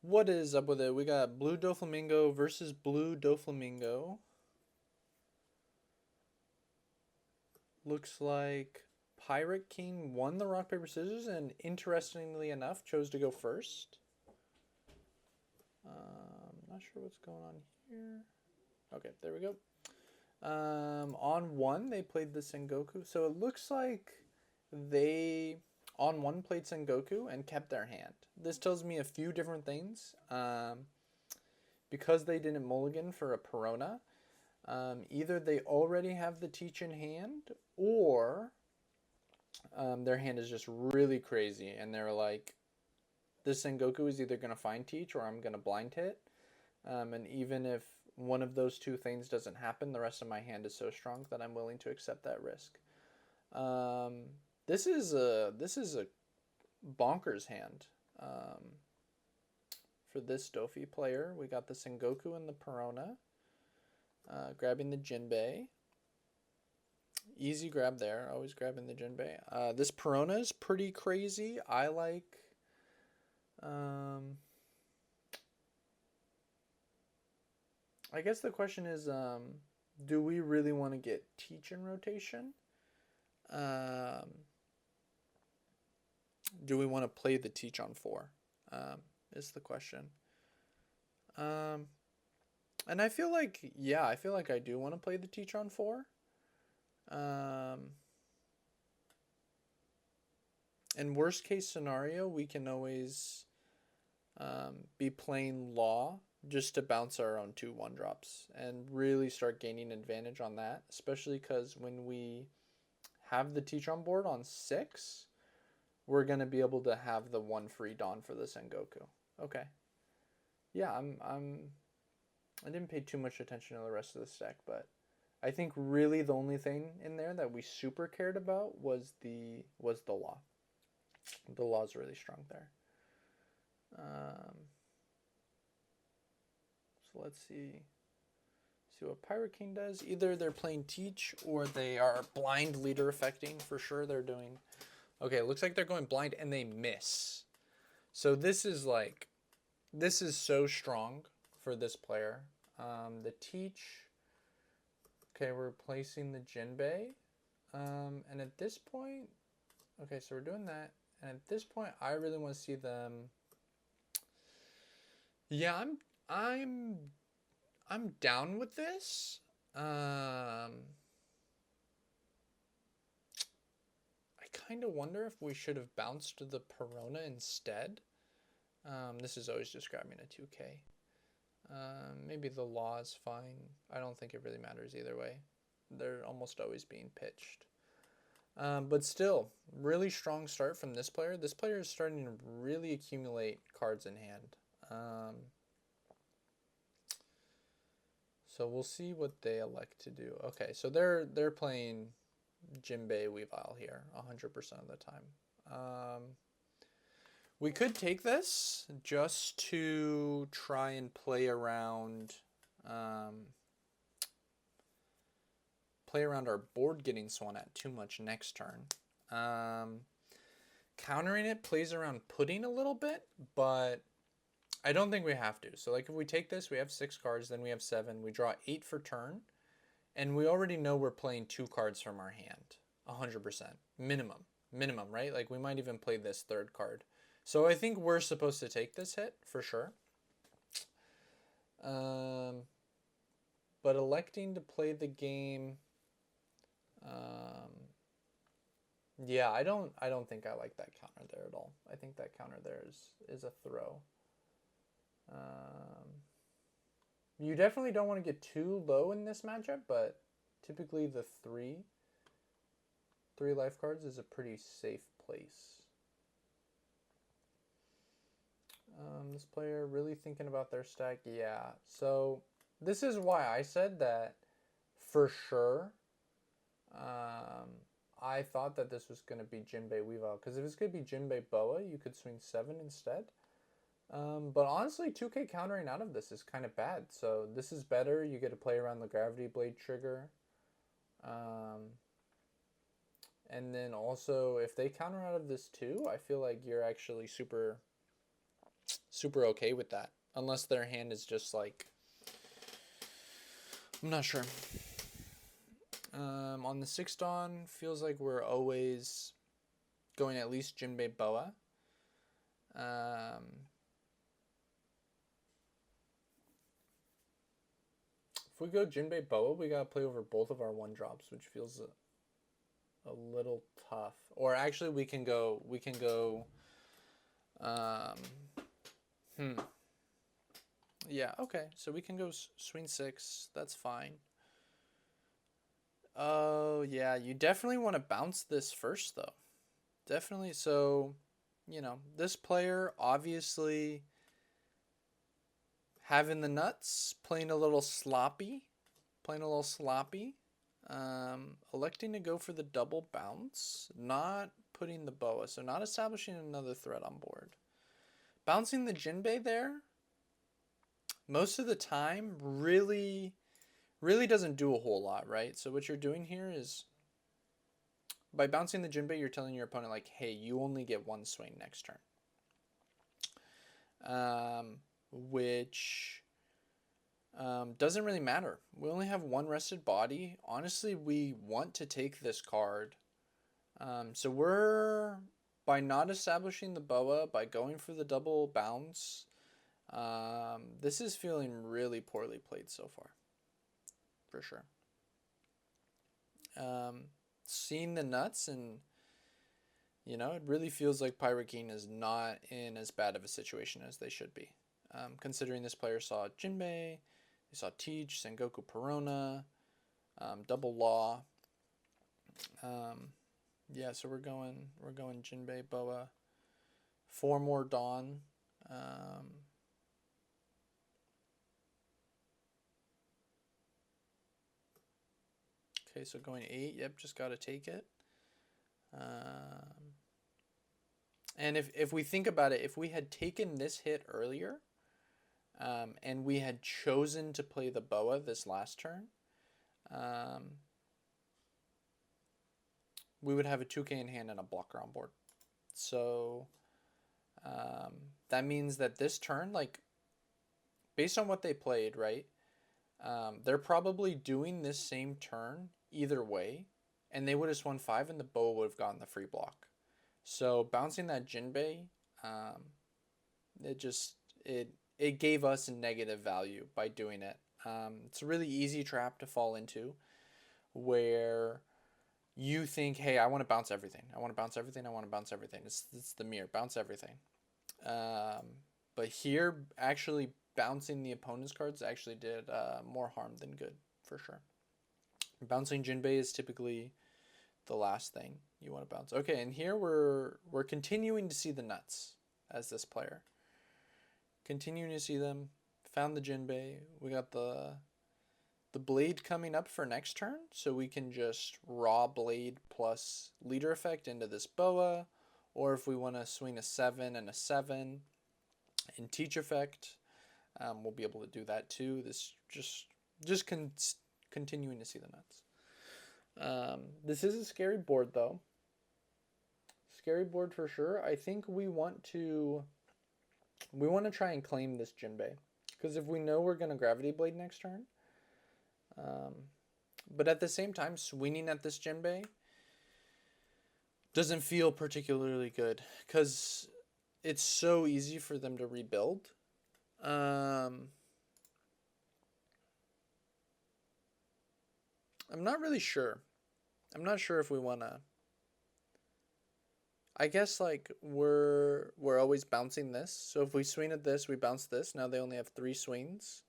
What is up with it? We got blue Doflamingo versus blue Doflamingo. Looks like Pirate King won the rock, paper, scissors, and interestingly enough, chose to go first. Not sure what's going on here. Okay, there we go. On one, they played the Sengoku. So it looks like they, on one, played Sengoku and kept their hand. This tells me a few different things. Because they didn't mulligan for a Perona, either they already have the Teach in hand, or their hand is just really crazy, and they're like, this Sengoku is either going to find Teach or I'm going to blind hit. And even if one of those two things doesn't happen, the rest of my hand is so strong that I'm willing to accept that risk. This is a bonkers hand. For this Dofi player, we got the Sengoku and the Perona. Grabbing the Jinbei. Easy grab there, always grabbing the Jinbei. This Perona is pretty crazy. I like... I guess the question is, do we really want to get Teach in rotation? Do we want to play the Teach on 4? Is the question. And I feel like, yeah, I feel like I do want to play the Teach on 4. In worst case scenario, we can always be playing Law just to bounce our own 2/1 drops and really start gaining advantage on that, especially because when we have the Teach on board on 6, we're going to be able to have the 1 free Dawn for the Sengoku. Okay. Yeah, I didn't pay too much attention to the rest of the stack, but I think really the only thing in there that we super cared about was the Law. The Law is really strong there. So let's see what Pirate King does. Either they're playing Teach or they are blind leader affecting. For sure they're doing... Okay, it looks like they're going blind and they miss. So this is so strong for this player. The Teach... Okay, we're placing the Jinbei. And at this point... Okay, so we're doing that. And at this point, I really want to see them... Yeah, I'm down with this. I kind of wonder if we should have bounced the Perona instead. This is always just grabbing a 2K. Maybe the Law is fine. I don't think it really matters either way. They're almost always being pitched. But still, really strong start from this player. This player is starting to really accumulate cards in hand. So we'll see what they elect to do. Okay, so they're playing Jinbei Weavile here 100% of the time. We could take this just to try and play around our board getting swung at too much next turn. Countering it plays around Pudding a little bit, but I don't think we have to. So like if we take this, we have 6 cards, then we have 7. We draw 8 for turn, and we already know we're playing 2 cards from our hand. 100%. Minimum, right? Like we might even play this 3rd card. So I think we're supposed to take this hit for sure. But electing to play the game... yeah, I don't think I like that counter there at all. I think that counter there is a throw. You definitely don't want to get too low in this matchup, but typically the 3 life cards is a pretty safe place. This player really thinking about their stack. Yeah, so this is why I said that for sure. I thought that this was going to be Jinbei Weavile, because if it's going to be Jinbei Boa, you could swing 7 instead. But honestly, 2K countering out of this is kind of bad. So this is better. You get to play around the Gravity Blade trigger. And then also, if they counter out of this too, I feel like you're actually super super okay with that. Unless their hand is just like, I'm not sure. On the 6 Dawn, feels like we're always going at least Jinbei Boa. If we go Jinbei Boa, we gotta play over both of our 1-drops, which feels a little tough. Or actually, we can go. Yeah, okay. So we can go swing 6. That's fine. Oh, yeah. You definitely want to bounce this first, though. Definitely. So, you know, this player obviously having the nuts, playing a little sloppy. Electing to go for the double bounce, not putting the boa, so not establishing another threat on board. Bouncing the Jinbei there, most of the time, really doesn't do a whole lot, right? So what you're doing here is, by bouncing the Jinbei, you're telling your opponent, like, hey, you only get 1 swing next turn. Which doesn't really matter. We only have 1 rested body. Honestly, we want to take this card. So we're, by not establishing the boa, by going for the double bounce, this is feeling really poorly played so far. For sure. Seeing the nuts, and you know, it really feels like Pyrokin is not in as bad of a situation as they should be. Considering this player saw Jinbei, they saw Teach, Sengoku Perona, double Law. Yeah, so we're going Jinbei Boa, 4 more Dawn. Okay, so going 8. Yep, just got to take it. And if we think about it, if we had taken this hit earlier, and we had chosen to play the boa this last turn, we would have a 2K in hand and a blocker on board. So that means that this turn, like, based on what they played, right, they're probably doing this same turn either way, and they would have swung 5 and the boa would have gotten the free block. So bouncing that Jinbei, it gave us a negative value by doing it. It's a really easy trap to fall into, where you think, hey, I want to bounce everything. It's the mirror, bounce everything. But here, actually bouncing the opponent's cards actually did more harm than good, for sure. Bouncing Jinbei is typically the last thing you want to bounce. Okay, and here we're continuing to see the nuts as this player. Continuing to see them. Found the Jinbei. We got the blade coming up for next turn, so we can just raw blade plus leader effect into this boa, or if we want to swing a 7 and a 7 in teach effect, we'll be able to do that too. This just continuing to see the nuts. This is a scary board, though. Scary board for sure. I think we want to try and claim this Jinbei, because if we know we're going to Gravity Blade next turn, but at the same time, swinging at this Jinbei doesn't feel particularly good, because it's so easy for them to rebuild. I'm not really sure. I'm not sure if we want to. I guess, like, we're always bouncing this. So if we swing at this, we bounce this. Now they only have 3 swings.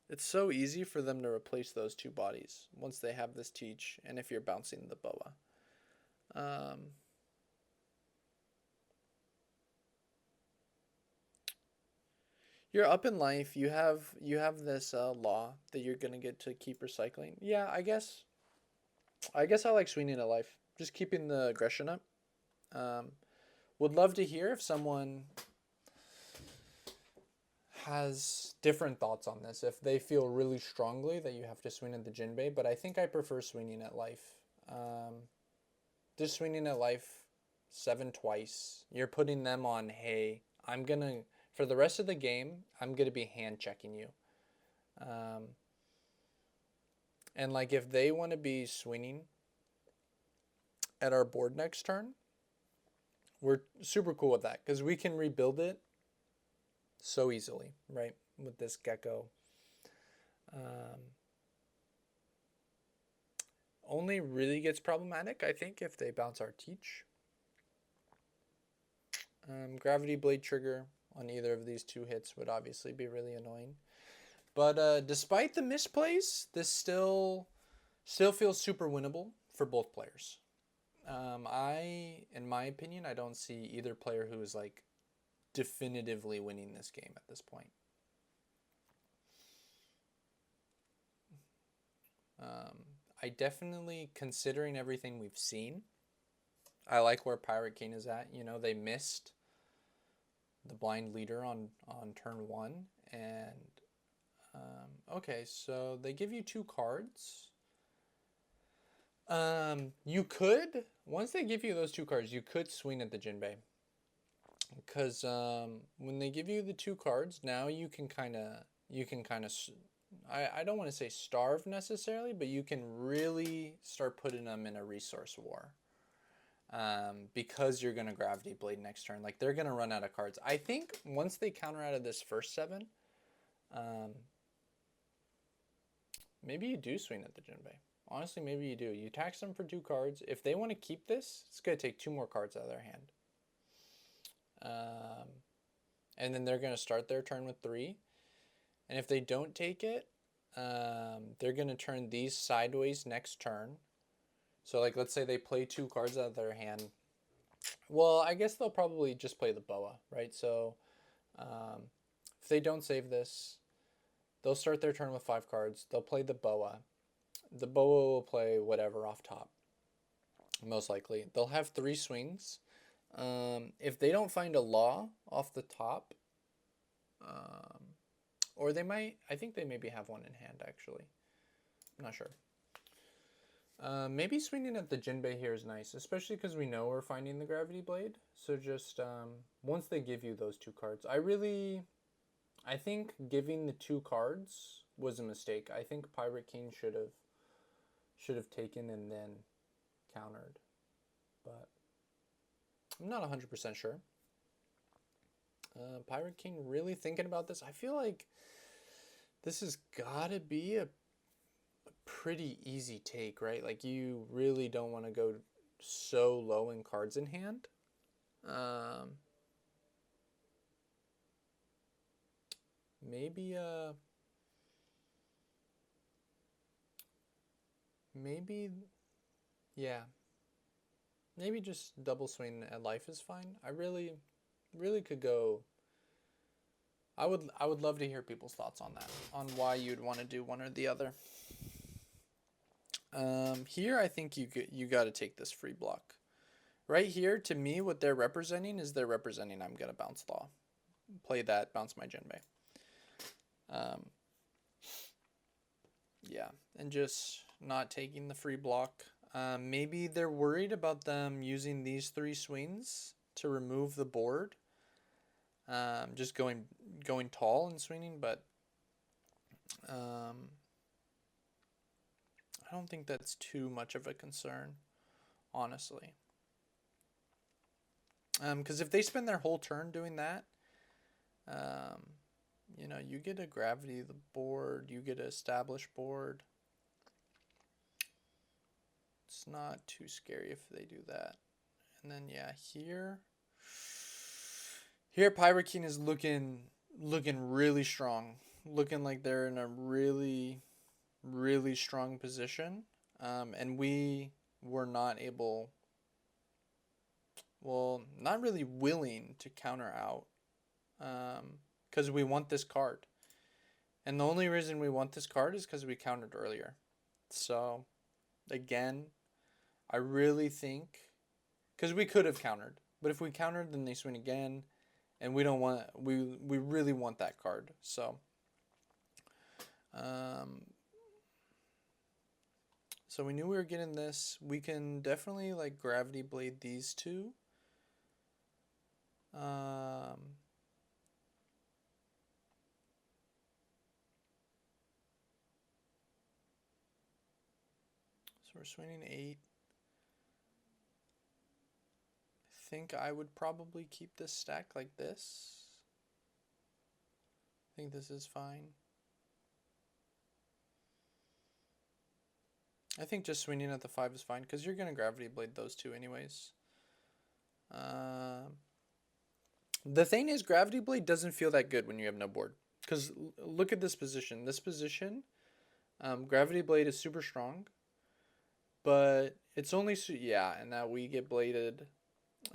It's so easy for them to replace those 2 bodies once they have this teach, and if you're bouncing the boa. You're up in life. You have this law that you're gonna get to keep recycling. Yeah, I guess I like swinging at life. Just keeping the aggression up. Would love to hear if someone has different thoughts on this. If they feel really strongly that you have to swing at the Jinbei, but I think I prefer swinging at life. Just swinging at life 7 twice. You're putting them on, hey, for the rest of the game, I'm gonna be hand checking you. And like if they want to be swinging at our board next turn, we're super cool with that because we can rebuild it so easily, right? With this gecko. Only really gets problematic, I think, if they bounce our teach. Gravity blade trigger on either of these 2 hits would obviously be really annoying. But despite the misplays, this still feels super winnable for both players. In my opinion, I don't see either player who is like definitively winning this game at this point. I definitely, considering everything we've seen, I like where Pirate King is at. You know, they missed the blind leader on turn 1, and okay, so they give you 2 cards. You could, once they give you those 2 cards, you could swing at the Jinbei. Because when they give you the 2 cards, now you can kind of, I don't want to say starve necessarily, but you can really start putting them in a resource war. Because you're going to Gravity Blade next turn. Like, they're going to run out of cards. I think once they counter out of this first 7, maybe you do swing at the Jinbei. Honestly, maybe you do. You tax them for 2 cards. If they want to keep this, it's going to take 2 more cards out of their hand. And then they're going to start their turn with 3. And if they don't take it, they're going to turn these sideways next turn. So, like, let's say they play 2 cards out of their hand. Well, I guess they'll probably just play the Boa, right? So, if they don't save this, they'll start their turn with 5 cards. They'll play the Boa. The Boa will play whatever off top, most likely. They'll have 3 swings. If they don't find a law off the top, or they might, I think they maybe have one in hand, actually. I'm not sure. Maybe swinging at the Jinbei here is nice, especially because we know we're finding the Gravity Blade. So just once they give you those 2 cards, I think giving the 2 cards was a mistake. I think Pirate King should have taken and then countered, but I'm not 100% sure. Pirate King really thinking about this. I feel like this has got to be a pretty easy take, right? Like, you really don't want to go so low in cards in hand. Maybe yeah. Maybe just double swing at life is fine. I really could go. I would love to hear people's thoughts on that, on why you'd want to do one or the other. Here I think you got to take this free block. Right here, to me, what they're representing is I'm gonna bounce law, play that, bounce my Jinbei. Yeah, and just not taking the free block. Maybe they're worried about them using these 3 swings to remove the board. Just going tall and swinging, but I don't think that's too much of a concern, honestly. Because if they spend their whole turn doing that, you know, you get a gravity the board, you get an establish board. It's not too scary if they do that. And then yeah, here Pirate King is looking really strong, looking like they're in a really strong position, and we were not able, well, not really willing to counter out, because we want this card, and the only reason we want this card is because we countered earlier. So again, I really think, because we could have countered, but if we countered, then they swing again, and we don't want we really want that card. So so we knew we were getting this. We can definitely like Gravity Blade these two. So we're swinging 8. I think I would probably keep this stack like this. I think this is fine. I think just swinging at the 5 is fine because you're going to Gravity Blade those two anyways. The thing is, Gravity Blade doesn't feel that good when you have no board. Because look at this position. This position, Gravity Blade is super strong. But it's only, yeah, and now we get bladed.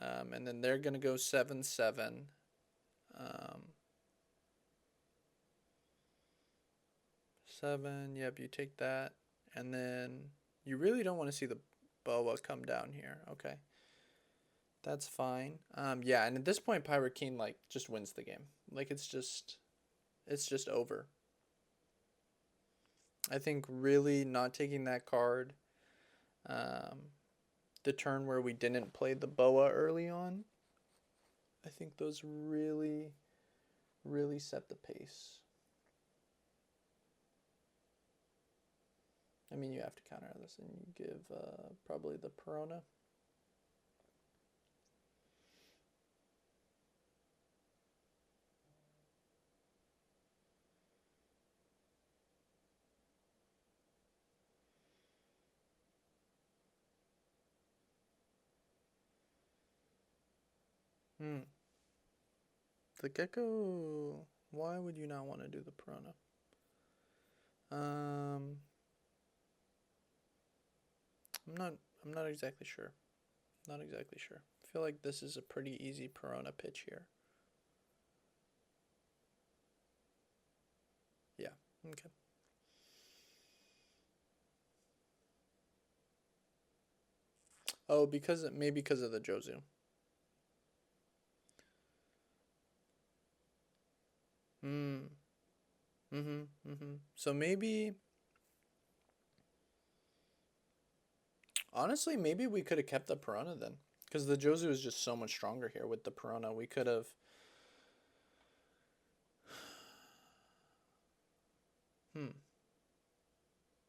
And then they're going to go 7-7. 7, yep, you take that. And then you really don't want to see the boa come down here. Okay. That's fine. Yeah, and at this point, Pirate King like just wins the game. Like it's just over. I think really not taking that card, the turn where we didn't play the boa early on, I think those really set the pace. I mean, you have to counter this and you give probably the Perona. The Gecko, why would you not want to do the Perona? I'm not exactly sure. Not exactly sure. I feel like this is a pretty easy Perona pitch here. Yeah, okay. Oh, maybe because of the Jozu. So maybe, honestly, maybe we could have kept the Piranha then. Because the Jozu is just so much stronger here with the Piranha. We could have...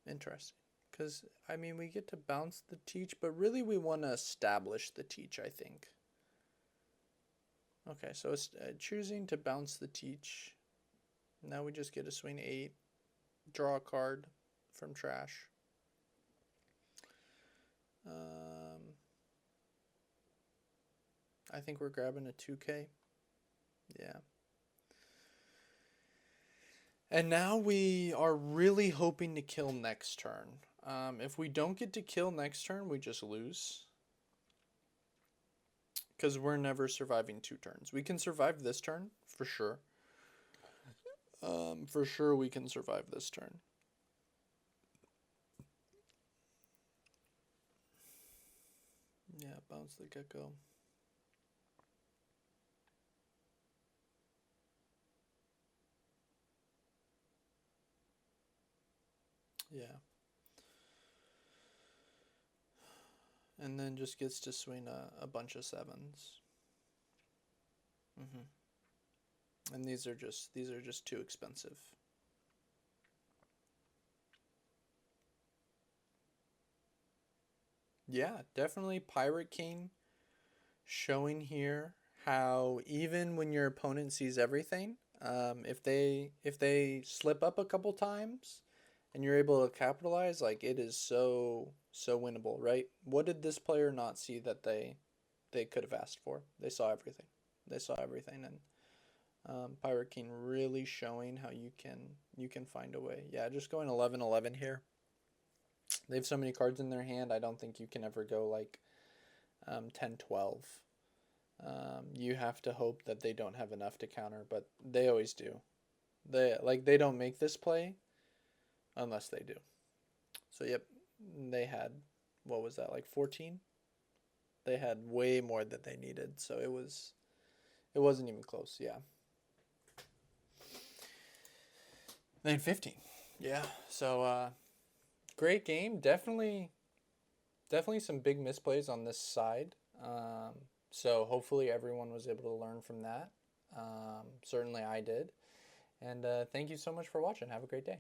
Interesting. Because, I mean, we get to bounce the Teach, but really we want to establish the Teach, I think. Okay, so it's choosing to bounce the Teach. Now we just get to swing 8. Draw a card from trash. I think we're grabbing a 2K. Yeah. And now we are really hoping to kill next turn. If we don't get to kill next turn, we just lose. Because we're never surviving 2 turns. We can survive this turn, for sure. For sure we can survive this turn. Yeah, bounce the Gecko. Yeah. And then just gets to swing a bunch of 7s. And these are just too expensive. Yeah, definitely Pirate King showing here how even when your opponent sees everything, if they slip up a couple times and you're able to capitalize, like it is so winnable, right? What did this player not see that they could have asked for? They saw everything. They saw everything, and Pirate King really showing how you can find a way. Yeah, just going 11-11 here. They have so many cards in their hand. I don't think you can ever go like 10-12. You have to hope that they don't have enough to counter, but they always do. They don't make this play unless they do. So yep, they had, what was that, like 14? They had way more than they needed, so it was It wasn't even close, yeah. Then 15. Yeah. So great game. Definitely some big misplays on this side. So hopefully everyone was able to learn from that. Certainly I did. And thank you so much for watching. Have a great day.